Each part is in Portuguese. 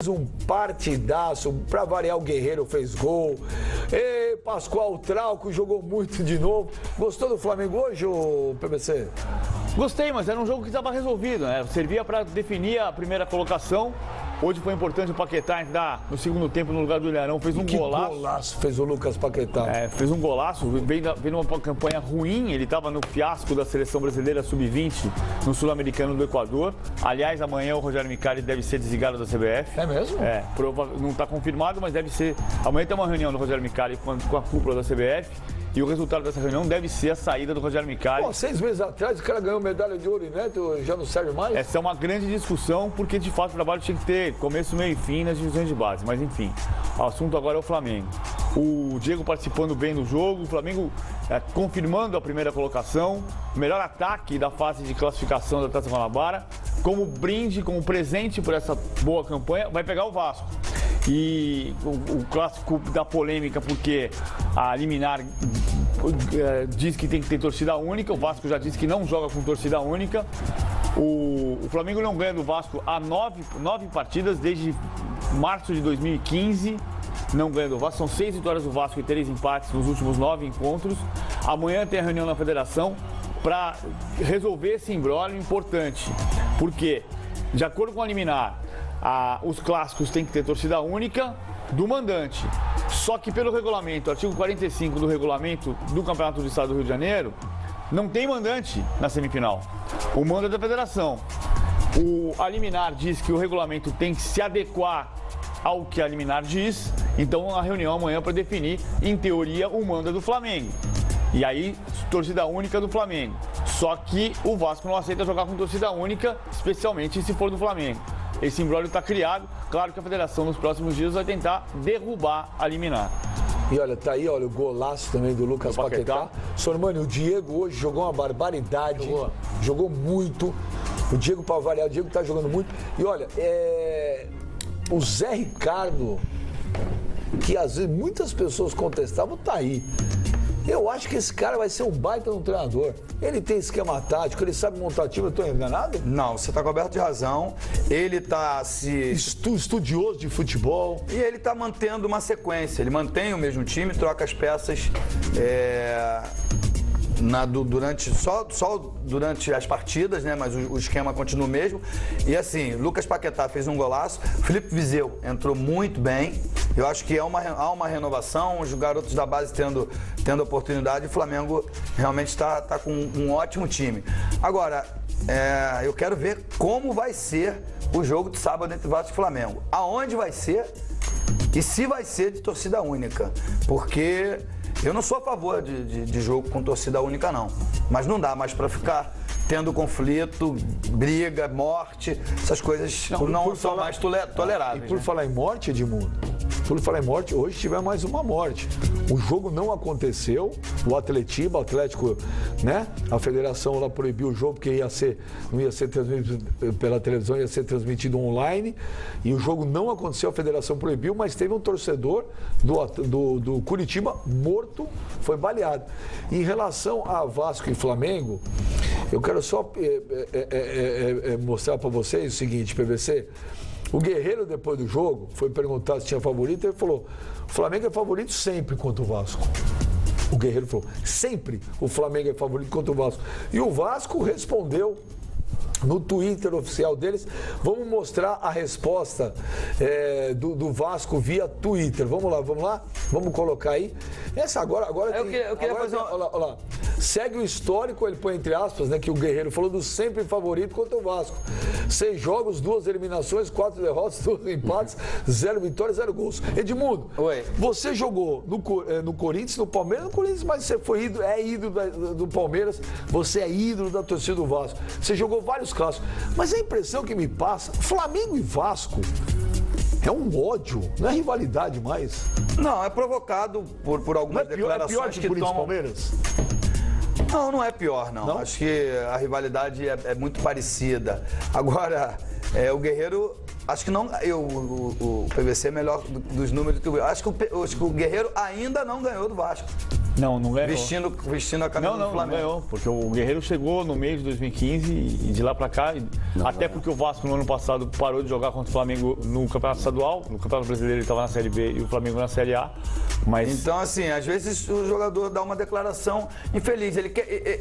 Um partidaço, pra variar, o Guerreiro fez gol. E Pascoal Trauco jogou muito de novo. Gostou do Flamengo hoje, ô PVC? Gostei, mas era um jogo que estava resolvido, né? Servia para definir a primeira colocação. Hoje foi importante o Paquetá entrar no segundo tempo no lugar do Ilharão, fez um golaço. Que golaço fez o Lucas Paquetá. Fez um golaço, veio numa campanha ruim, ele estava no fiasco da seleção brasileira sub-20 no Sul-Americano do Equador. Aliás, amanhã o Rogério Micali deve ser desligado da CBF. É mesmo? Não está confirmado, mas deve ser. Amanhã tem uma reunião do Rogério Micali com a cúpula da CBF. E o resultado dessa reunião deve ser a saída do Rogério Micali. Pô, 6 meses atrás o cara ganhou medalha de ouro e neto, já não serve mais? Essa é uma grande discussão, porque de fato o trabalho tinha que ter começo, meio e fim nas divisões de base. Mas enfim, o assunto agora é o Flamengo. O Diego participando bem do jogo, o Flamengo confirmando a primeira colocação, melhor ataque da fase de classificação da Taça Guanabara. Como brinde, como presente por essa boa campanha, vai pegar o Vasco. E o clássico da polêmica, porque a liminar diz que tem que ter torcida única, o Vasco já disse que não joga com torcida única. O Flamengo não ganha do Vasco há nove partidas, desde março de 2015, não ganha do Vasco. São 6 vitórias do Vasco e 3 empates nos últimos 9 encontros. Amanhã tem a reunião na federação para resolver esse imbróglio importante, porque, de acordo com a liminar, os clássicos têm que ter torcida única do mandante. Só que pelo regulamento, artigo 45 do regulamento do Campeonato do Estado do Rio de Janeiro, não tem mandante na semifinal. O mando é da federação. A liminar diz que o regulamento tem que se adequar ao que a liminar diz. Então a reunião amanhã para definir, em teoria, o mando é do Flamengo. E aí, torcida única do Flamengo. Só que o Vasco não aceita jogar com torcida única, especialmente se for do Flamengo. Esse imbróglio está criado. Claro que a federação nos próximos dias vai tentar derrubar a liminar. E olha, tá aí, olha, o golaço também do Lucas Paquetá. Sormani, o Diego hoje jogou uma barbaridade. Jogou muito. O Diego, para variar, o Diego tá jogando muito. E olha, o Zé Ricardo, que às vezes muitas pessoas contestavam, tá aí. Eu acho que esse cara vai ser um baita no treinador. Ele tem esquema tático, ele sabe montar time. Eu estou enganado? Não, você está coberto de razão. Ele está estudioso de futebol. E ele está mantendo uma sequência. Ele mantém o mesmo time, troca as peças só durante as partidas, né? Mas o esquema continua o mesmo. E assim, Lucas Paquetá fez um golaço. Felipe Viseu entrou muito bem. Eu acho que há uma renovação, os garotos da base tendo oportunidade. O Flamengo realmente está com um ótimo time. Agora, eu quero ver como vai ser o jogo de sábado entre Vasco e Flamengo. Aonde vai ser e se vai ser de torcida única. Porque eu não sou a favor de jogo com torcida única, não. Mas não dá mais para ficar tendo conflito, briga, morte. Essas coisas não são mais toleráveis. E por falar em morte, Edmundo, hoje tivemos mais uma morte. O jogo não aconteceu, o Atlético, né? A federação lá proibiu o jogo porque não ia ser transmitido pela televisão, ia ser transmitido online. E o jogo não aconteceu, a federação proibiu, mas teve um torcedor do Curitiba morto, foi baleado. Em relação a Vasco e Flamengo, eu quero só mostrar para vocês o seguinte, PVC. O Guerreiro, depois do jogo, foi perguntado se tinha favorito, ele falou: o Flamengo é favorito sempre contra o Vasco. O Guerreiro falou: sempre o Flamengo é favorito contra o Vasco. E o Vasco respondeu no Twitter oficial deles. Vamos mostrar a resposta do Vasco via Twitter. Vamos lá? Vamos colocar aí. Essa agora eu queria fazer olha lá. Segue o histórico, ele põe entre aspas, né, que o Guerreiro falou do sempre favorito contra o Vasco. 6 jogos, 2 eliminações, 4 derrotas, 2 empates, 0 vitórias, 0 gols. Edmundo, você jogou no Corinthians, no Palmeiras, no Corinthians, mas você foi ídolo do Palmeiras, você é ídolo da torcida do Vasco. Você jogou vários clássicos. Mas a impressão que me passa, Flamengo e Vasco é um ódio, não é rivalidade mais. Não, é provocado por algumas declarações que tomam... Palmeiras? Não é pior, não. Acho que a rivalidade é muito parecida. Agora, o Guerreiro, acho que não. O PVC é melhor dos números que o Guerreiro. Acho que o Guerreiro ainda não ganhou do Vasco. Não ganhou. Vestindo a camisa do Flamengo. Não ganhou, porque o Guerreiro chegou no meio de 2015 e de lá pra cá, porque o Vasco no ano passado parou de jogar contra o Flamengo no Campeonato Estadual, no Campeonato Brasileiro ele estava na Série B e o Flamengo na Série A. Mas... Então, assim, às vezes o jogador dá uma declaração infeliz. Ele quer,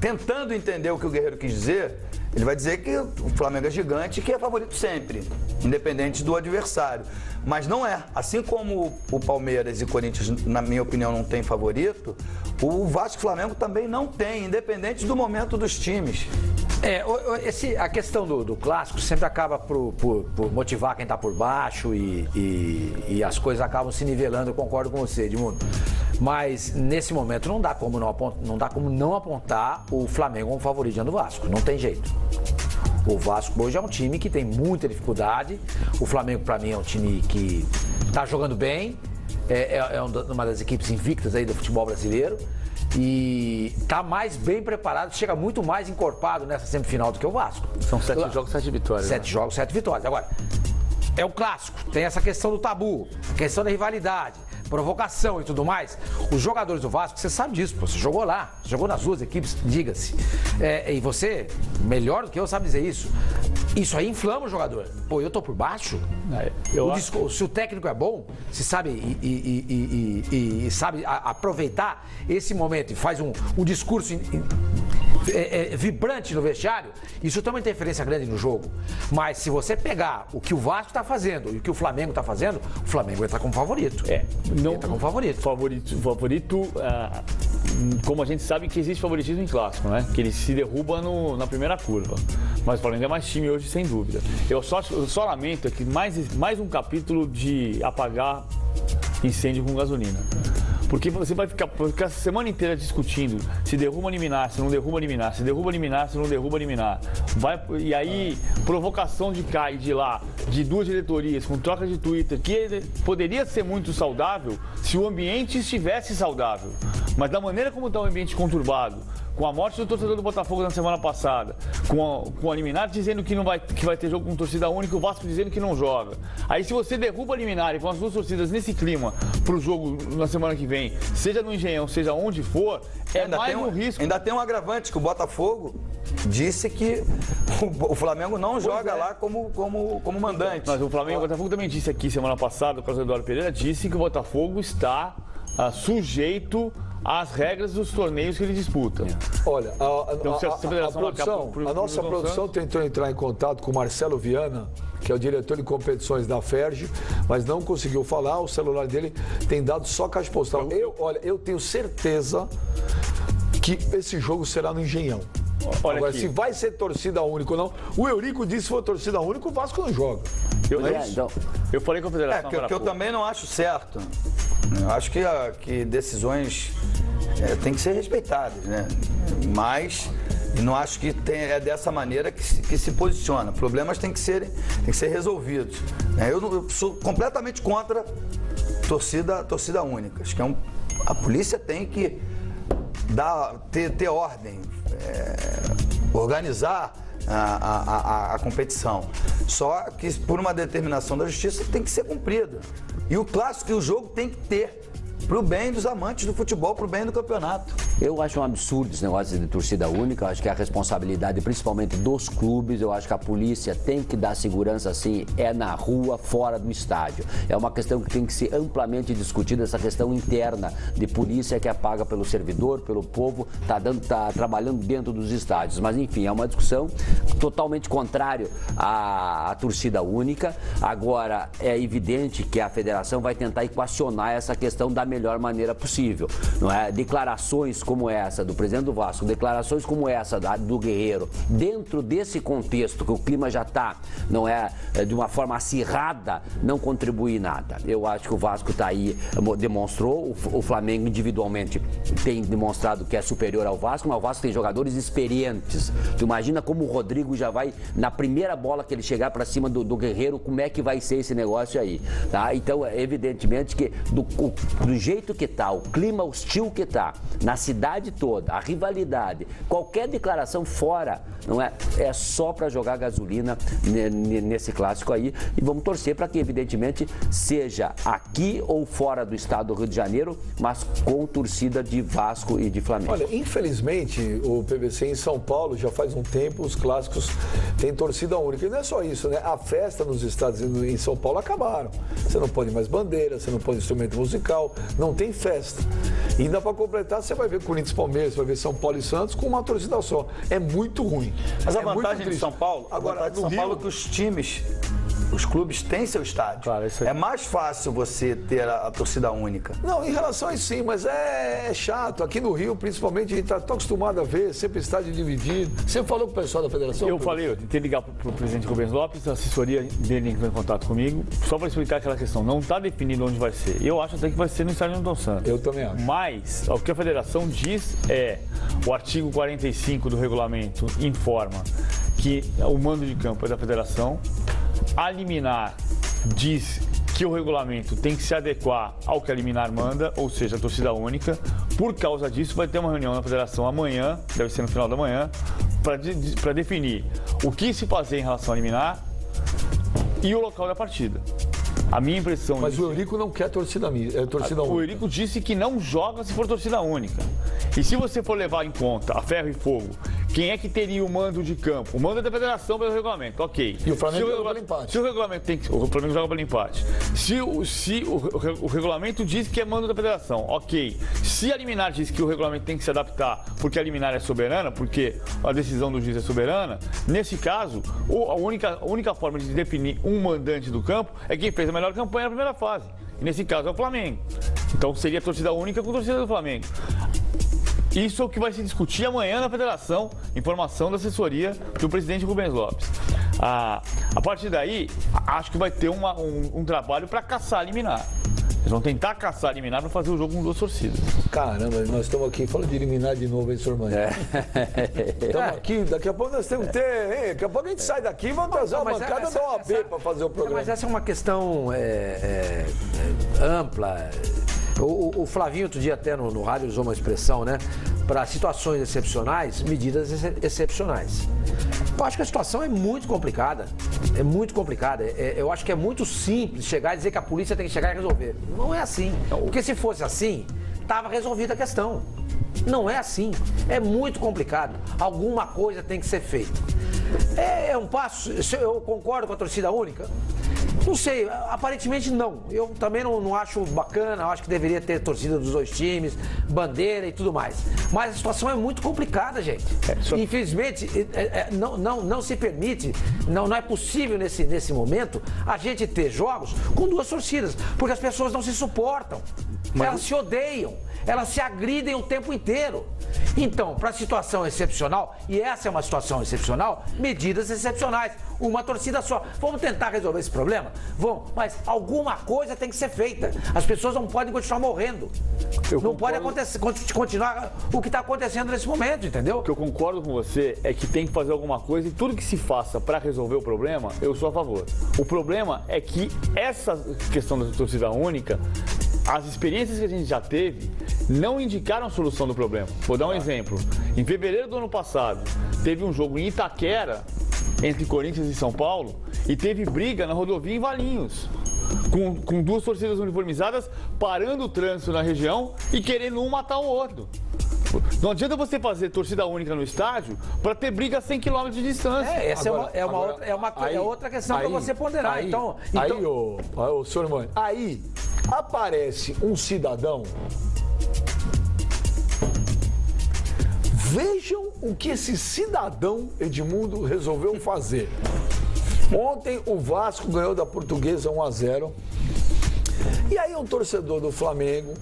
tentando entender o que o Guerreiro quis dizer, ele vai dizer que o Flamengo é gigante e que é favorito sempre, independente do adversário. Mas não é. Assim como o Palmeiras e o Corinthians, na minha opinião, não tem favorito, o Vasco e o Flamengo também não tem, independente do momento dos times. A questão do clássico sempre acaba por motivar quem está por baixo e as coisas acabam se nivelando, eu concordo com você, Edmundo. Mas nesse momento não dá como não apontar o Flamengo como favorito diante do Vasco, não tem jeito. O Vasco hoje é um time que tem muita dificuldade, o Flamengo para mim é um time que está jogando bem, é uma das equipes invictas aí do futebol brasileiro. E tá mais bem preparado, chega muito mais encorpado nessa semifinal do que o Vasco. São 7 jogos, 7 vitórias. 7 jogos, 7 vitórias. Agora, é o clássico, tem essa questão do tabu, questão da rivalidade, provocação e tudo mais. Os jogadores do Vasco, você sabe disso, você jogou lá, jogou nas duas equipes, diga-se. E você, melhor do que eu, sabe dizer isso. Isso aí inflama o jogador. Pô, eu tô por baixo? Se o técnico é bom, se sabe e sabe aproveitar esse momento e faz um discurso vibrante no vestiário, isso tem uma interferência grande no jogo. Mas se você pegar o que o Vasco está fazendo e o que o Flamengo está fazendo, o Flamengo entra como favorito. Não entra como favorito. Favorito, como a gente sabe que existe favoritismo em clássico, né? Que ele se derruba na primeira curva. Mas o Flamengo é mais time hoje, sem dúvida. Eu só lamento que mais um capítulo de apagar incêndio com gasolina. Porque você vai ficar a semana inteira discutindo se derruba liminar, se não derruba liminar, se derruba liminar, se não derruba liminar. E aí, provocação de cá e de lá, de duas diretorias, com troca de Twitter, que poderia ser muito saudável se o ambiente estivesse saudável. Mas da maneira como está o ambiente conturbado, com a morte do torcedor do Botafogo na semana passada, com a liminar dizendo que vai ter jogo com torcida única, o Vasco dizendo que não joga. Aí se você derruba a liminar e com as duas torcidas nesse clima pro jogo na semana que vem, seja no Engenhão, seja onde for, mais um risco. Ainda tem um agravante, que o Botafogo disse que o Flamengo não joga lá como mandante. Mas o Botafogo também disse aqui semana passada, o professor Eduardo Pereira disse que o Botafogo está sujeito às regras dos torneios que ele disputa. Olha, a nossa produção tentou entrar em contato com o Marcelo Viana, que é o diretor de competições da FERJ, mas não conseguiu falar, o celular dele tem dado só caixa postal. Eu tenho certeza que esse jogo será no Engenhão. Agora, se vai ser torcida única ou não, o Eurico disse que se for torcida única, o Vasco não joga. Eu falei com a Federação. Que eu também não acho certo. Eu acho que decisões têm que ser respeitadas, né? Mas não acho que é dessa maneira que se posiciona. Problemas têm que ser resolvidos. Eu sou completamente contra torcida única. Acho que a polícia tem que ter ordem, organizar a competição. Só que por uma determinação da justiça tem que ser cumprida. E o clássico e o jogo tem que ter, pro bem dos amantes do futebol, pro bem do campeonato. Eu acho um absurdo esse negócio de torcida única. Eu acho que a responsabilidade, principalmente dos clubes, eu acho que a polícia tem que dar segurança, assim, na rua, fora do estádio. É uma questão que tem que ser amplamente discutida, essa questão interna de polícia que é paga pelo servidor, pelo povo, tá trabalhando dentro dos estádios. Mas, enfim, é uma discussão totalmente contrária à torcida única. Agora, é evidente que a federação vai tentar equacionar essa questão da melhor maneira possível, não é? Declarações como essa do presidente do Vasco, declarações como essa do Guerreiro, dentro desse contexto que o clima já está, não é, de uma forma acirrada, não contribui nada. Eu acho que o Vasco está aí, demonstrou, o Flamengo individualmente tem demonstrado que é superior ao Vasco, mas o Vasco tem jogadores experientes. Tu imagina como o Rodrigo já vai, na primeira bola que ele chegar para cima do Guerreiro, como é que vai ser esse negócio aí, tá? Então, evidentemente que dos jeito que tá, o clima hostil que tá, na cidade toda, a rivalidade, qualquer declaração fora, não é? É só para jogar gasolina nesse clássico aí. E vamos torcer para que, evidentemente, seja aqui ou fora do estado do Rio de Janeiro, mas com torcida de Vasco e de Flamengo. Olha, infelizmente, o PVC em São Paulo já faz um tempo, os clássicos têm torcida única. E não é só isso, né? A festa nos estados em São Paulo acabaram. Você não põe mais bandeira, você não põe instrumento musical, não tem festa. E ainda para completar, você vai ver Corinthians e Palmeiras, vai ver São Paulo e Santos com uma torcida só. É muito ruim. Mas a É vantagem muito de triste. São Paulo, Agora, no Rio, Paulo é que os times, os clubes têm seu estádio. Claro, isso aí. É mais fácil você ter a torcida única. Não, em relação a isso sim, mas é chato. Aqui no Rio, principalmente, a gente está tão acostumado a ver, sempre estádio dividido. Você falou com o pessoal da federação? Eu falei, eu tentei ligar para o presidente Rubens Lopes, a assessoria dele entrou em contato comigo, só para explicar aquela questão. Não está definido onde vai ser. Eu acho até que vai ser no estádio Newton Santos. Eu também acho. Mas, o que a federação diz é, o artigo 45 do regulamento informa que o mando de campo é da federação, a liminar diz que o regulamento tem que se adequar ao que a liminar manda, ou seja, a torcida única. Por causa disso, vai ter uma reunião na federação amanhã, deve ser no final da manhã, para definir o que se fazer em relação à liminar e o local da partida. A minha impressão... Mas o Eurico não quer torcida única. O Eurico disse que não joga se for torcida única. E se você for levar em conta a ferro e fogo, quem é que teria o mando de campo? O mando é da federação pelo regulamento, ok. E o Flamengo Se joga pelo empate. Se o regulamento tem que... O Flamengo joga pelo empate. Se o regulamento diz que é mando da federação, ok. Se a liminar diz que o regulamento tem que se adaptar porque a liminar é soberana, porque a decisão do juiz é soberana, nesse caso, a única forma de definir um mandante do campo é quem fez a melhor campanha na primeira fase. E nesse caso é o Flamengo. Então seria torcida única com torcida do Flamengo. Isso é o que vai se discutir amanhã na federação, informação da assessoria do presidente Rubens Lopes. A partir daí, acho que vai ter um trabalho para caçar a liminar. Eles vão tentar caçar a liminar para fazer o jogo com duas torcidas. Caramba, nós estamos aqui falando de eliminar de novo, hein, Sormani? Estamos aqui, daqui a pouco nós temos que ter, hein? Daqui a pouco a gente sai daqui e vamos trazer uma bancada da OAB para fazer o programa. Mas essa é uma questão ampla. O Flavinho, outro dia até no rádio, usou uma expressão, né? Para situações excepcionais, medidas excepcionais. Eu acho que a situação é muito complicada. É muito complicada. Eu acho que é muito simples chegar e dizer que a polícia tem que chegar e resolver. Não é assim. Porque se fosse assim, estava resolvida a questão. Não é assim. É muito complicado. Alguma coisa tem que ser feita. É um passo. Eu concordo com a torcida única. Não sei, aparentemente não. Eu também não acho bacana, eu acho que deveria ter torcida dos dois times, bandeira e tudo mais. Mas a situação é muito complicada, gente. Infelizmente, não se permite, não é possível nesse momento a gente ter jogos com duas torcidas, porque as pessoas não se suportam. Elas se odeiam, elas se agridem o tempo inteiro. Então, para a situação excepcional, e essa é uma situação excepcional, medidas excepcionais. Uma torcida só. Vamos tentar resolver esse problema? Vamos, mas alguma coisa tem que ser feita. As pessoas não podem continuar morrendo. Não pode continuar o que está acontecendo nesse momento, entendeu? O que eu concordo com você é que tem que fazer alguma coisa e tudo que se faça para resolver o problema, eu sou a favor. O problema é que essa questão da torcida única, as experiências que a gente já teve não indicaram a solução do problema. Vou dar um exemplo. Em fevereiro do ano passado, teve um jogo em Itaquera, entre Corinthians e São Paulo, e teve briga na rodovia em Valinhos, com duas torcidas uniformizadas parando o trânsito na região e querendo um matar o outro. Não adianta você fazer torcida única no estádio para ter briga a 100 km de distância. Essa é outra questão para você ponderar. Aí, Sormani, aí aparece um cidadão. Vejam o que esse cidadão, Edmundo, resolveu fazer. Ontem o Vasco ganhou da Portuguesa 1-0. E aí um torcedor do Flamengo,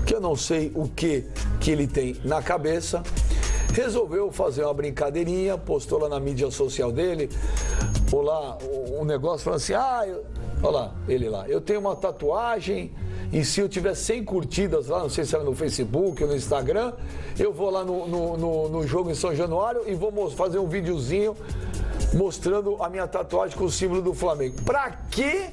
que eu não sei o que ele tem na cabeça, resolveu fazer uma brincadeirinha, postou lá na mídia social dele, um negócio falando assim, olha lá, ele lá, eu tenho uma tatuagem e se eu tiver 100 curtidas lá, não sei se era no Facebook ou no Instagram, eu vou lá no jogo em São Januário e vou fazer um videozinho mostrando a minha tatuagem com o símbolo do Flamengo. Pra quê?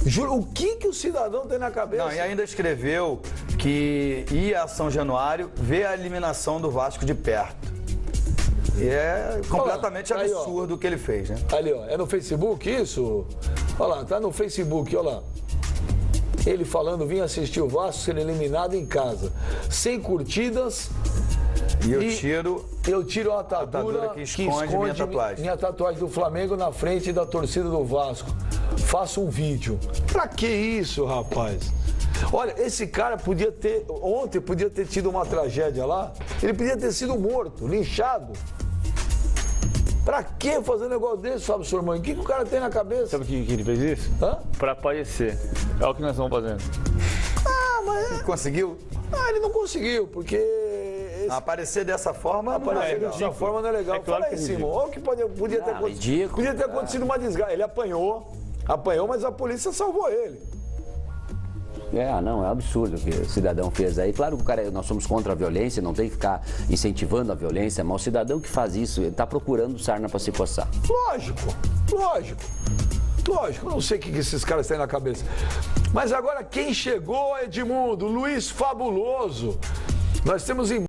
Juro, o que o cidadão tem na cabeça? Não, e ainda escreveu que ia a São Januário ver a eliminação do Vasco de perto. E é completamente Olha, aí, absurdo o que ele fez, né? Ali, ó, é no Facebook isso? Olha lá, tá no Facebook, olha lá. Ele falando, vim assistir o Vasco ser eliminado em casa. Sem curtidas. E eu tiro a atadura que esconde minha tatuagem do Flamengo na frente da torcida do Vasco. Faço um vídeo. Pra que isso, rapaz? Olha, esse cara ontem podia ter tido uma tragédia lá, ele podia ter sido morto, linchado. Pra que fazer um negócio desse, Fábio Sormani? O que o cara tem na cabeça? Sabe o que ele fez isso? Hã? Pra aparecer. É o que nós estamos fazendo. Ah, mas... Conseguiu? Ah, ele não conseguiu, porque... Aparecer dessa forma Aparecer dessa forma não é legal. É claro Fala aí, que é Simão. Olha o que podia ter acontecido. ridículo. Podia ter acontecido uma desgraça. Ele apanhou, mas a polícia salvou ele. Não, é um absurdo o que o cidadão fez aí. Claro que o cara, nós somos contra a violência, não tem que ficar incentivando a violência, mas o cidadão que faz isso, ele está procurando sarna para se coçar. Lógico, eu não sei o que esses caras têm na cabeça. Mas agora quem chegou, Edmundo? Luiz Fabuloso. Nós temos